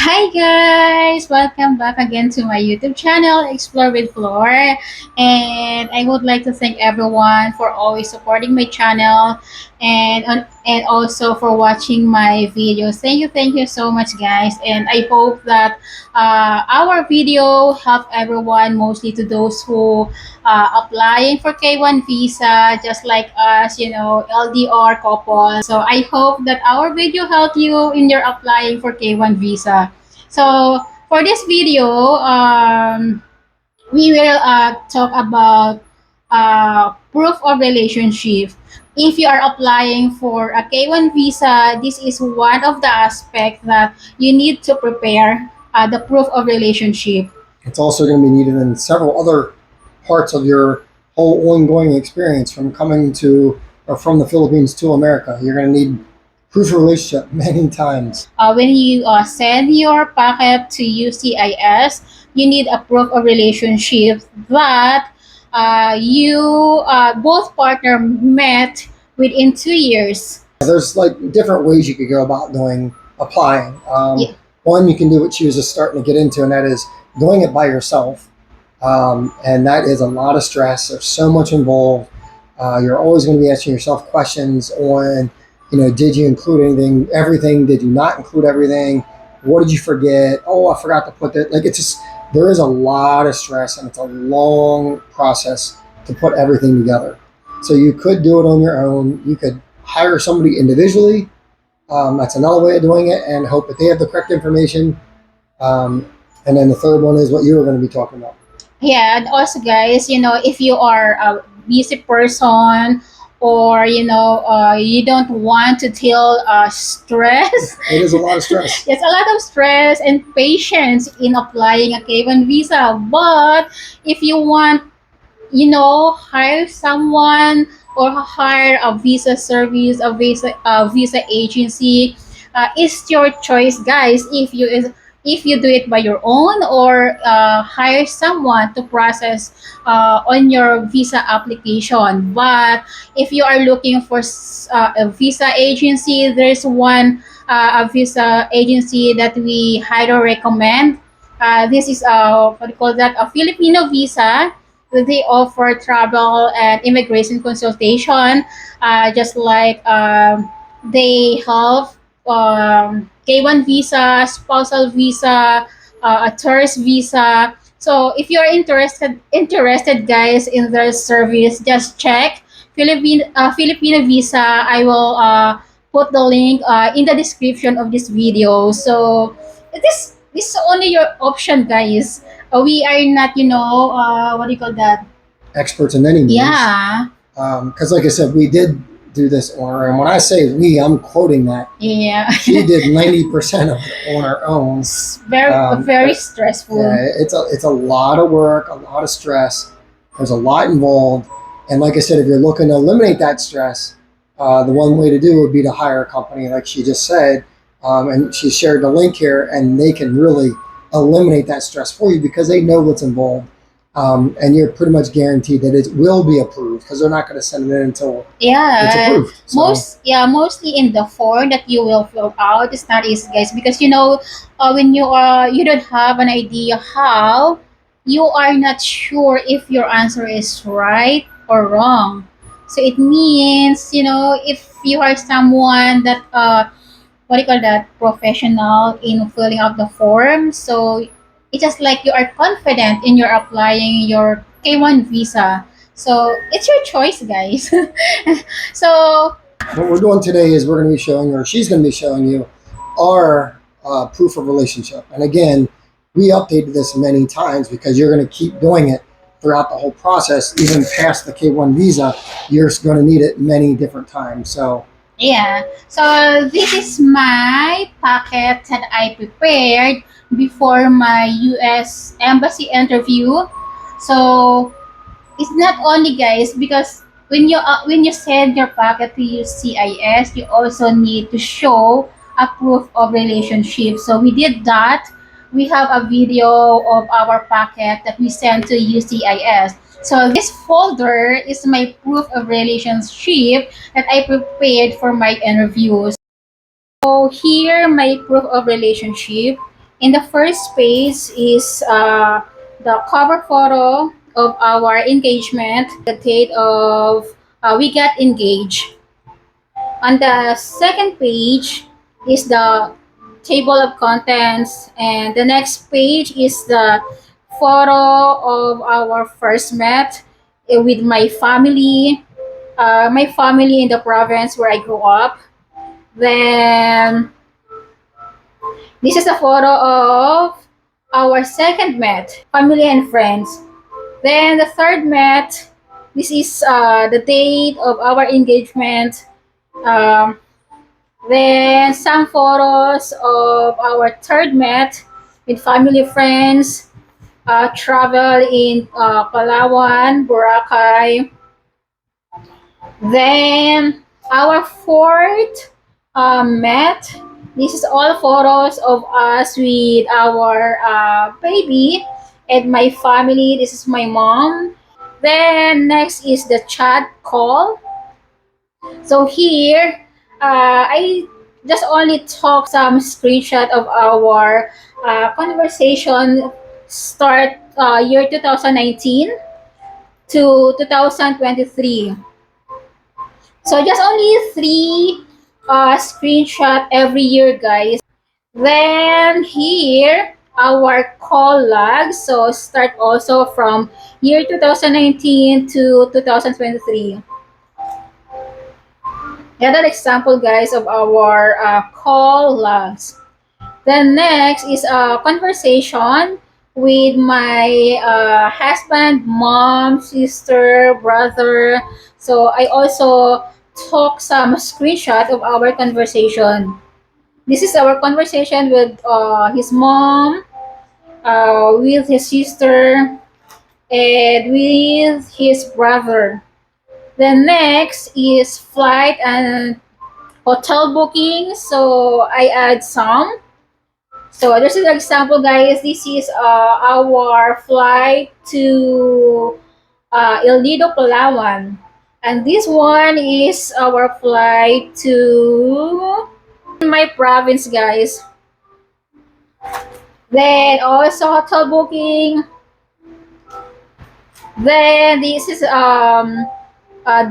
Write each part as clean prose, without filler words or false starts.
Hi guys! Welcome back again to my YouTube channel, Explore with Floor. And I would like to thank everyone for always supporting my channel and also for watching my videos. Thank you so much guys. And I hope that our video help everyone, mostly to those who applying for K1 visa, just like us, LDR couple. So I hope that our video help you in your applying for K1 visa. So for this video, we will talk about proof of relationship. If you are applying for a K1 visa, this is one of the aspects that you need to prepare the proof of relationship. It's also going to be needed in several other parts of your whole ongoing experience from coming to or from the Philippines to America. You're going to need proof of relationship many times. When you send your packet to UCIS, you need a proof of relationship that you both partner met within 2 years. There's like different ways you could go about doing applying. Yeah. One, you can do what she was just starting to get into, and that is doing it by yourself. And that is a lot of stress. There's so much involved. You're always going to be asking yourself questions on, did you include anything, everything? Did you not include everything? What did you forget? Oh, I forgot to put that. Like, it's just, there is a lot of stress, and it's a long process to put everything together. So you could do it on your own. You could hire somebody individually. That's another way of doing it, and hope that they have the correct information. And then the third one is what you were going to be talking about. Yeah, and also guys, if you are a busy person, or you don't want to deal stress. It is a lot of stress. It's a lot of stress and patience in applying a K1 visa. But if you want, hire someone or hire a visa service, a visa agency, it's your choice, guys. If you do it by your own, or hire someone to process on your visa application. But if you are looking for a visa agency, there's one a visa agency that we highly recommend. This is what do you call that? A Filipino visa. They offer travel and immigration consultation, just like they have K1 visa, spousal visa, a tourist visa. So if you're interested guys in their service, just check Filipino visa. I will put the link in the description of this video. So this is only your option, guys. We are not, what do you call that? Experts in any means. Yeah. Because, like I said, we did do this on our own. When I say we, I'm quoting that. Yeah. She did 90% of it on her own. It's very stressful. Yeah, it's a lot of work, a lot of stress. There's a lot involved. And like I said, if you're looking to eliminate that stress, the one way to do it would be to hire a company, like she just said. And she shared the link here, and they can really eliminate that stress for you because they know what's involved. And you're pretty much guaranteed that it will be approved, because they're not going to send it in until it's approved. So, Mostly in the form that you will fill out. It's not easy, guys, because when you don't have an idea how, you are not sure if your answer is right or wrong. So it means, if you are someone that what do you call that, professional in filling out the form, so it's just like you are confident in your applying your K1 visa. So it's your choice, guys. So what we're doing today is we're going to be showing you, or she's going to be showing you, our proof of relationship. And again, we updated this many times because you're going to keep doing it throughout the whole process, even past the K1 visa. You're going to need it many different times. So yeah, so this is my packet that I prepared before my US embassy interview. So it's not only, guys, because when you send your packet to UCIS, you also need to show a proof of relationship. So we did that. We have a video of our packet that we sent to UCIS. So this folder is my proof of relationship that I prepared for my interviews. So here my proof of relationship, In the first page is the cover photo of our engagement, the date of we got engaged. On the second page is the table of contents, and the next page is the photo of our first met with my family in the province where I grew up. Then this is a photo of our second met, family and friends. Then the third met, this is the date of our engagement. Um, then some photos of our third met with family friends, travel in Palawan, Boracay. Then our fourth met. This is all photos of us with our baby and my family. This is my mom. Then next is the chat call. So here, I just only took some screenshot of our conversation start year 2019 to 2023. So just only three screenshot every year, guys. Then here, our call logs. So start also from year 2019 to 2023. Another example, guys, of our call logs. Then next is a conversation with my husband, mom, sister, brother. So I also took some screenshot of our conversation. This is our conversation with his mom, with his sister, and with his brother. Then next is flight and hotel booking. So I add some. So this is an example, guys. This is our flight to El Nido, Palawan. And this one is our flight to my province, guys. Then also hotel booking. Then this is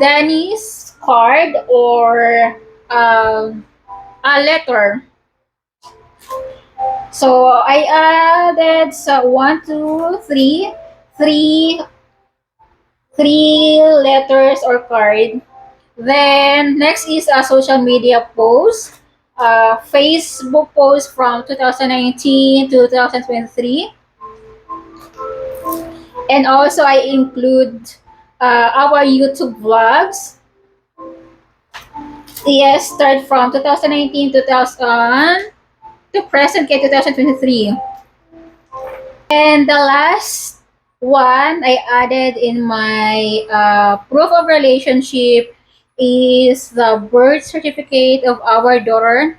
Danny's card or a letter. So I added one, two, three letters or card. Then next is a social media post, Facebook post from 2019 to 2023, and also I include our YouTube vlogs. Yes, start from 2019 2000 to present K 2023. And the last one I added in my proof of relationship is the birth certificate of our daughter.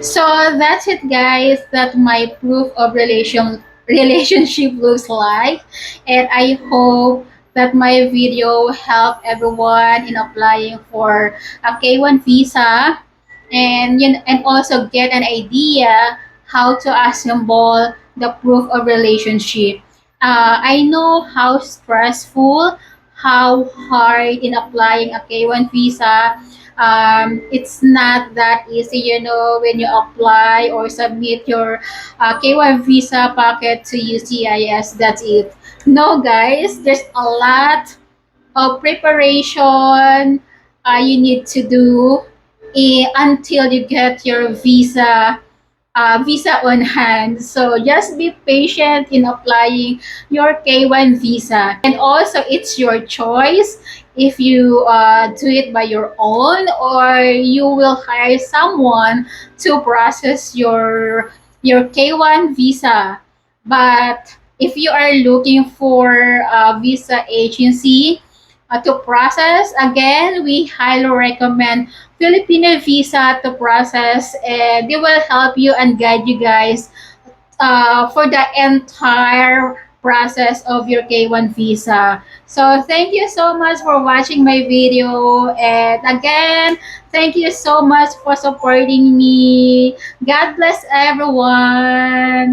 So that's it, guys. That my proof of relationship looks like, and I hope that my video helped everyone in applying for a K1 visa, and and also get an idea how to assemble the proof of relationship. I know how stressful, how hard in applying a K1 visa. It's not that easy, when you apply or submit your K1 visa packet to UCIS. That's it. No, guys, there's a lot of preparation you need to do until you get your visa on hand. So just be patient in applying your K1 visa. And also, it's your choice if you do it by your own or you will hire someone to process your K1 visa. But if you are looking for a visa agency to process, again, we highly recommend Filipino visa to process, and they will help you and guide you guys for the entire process of your K1 visa. So thank you so much for watching my video. And again, thank you so much for supporting me. God bless everyone.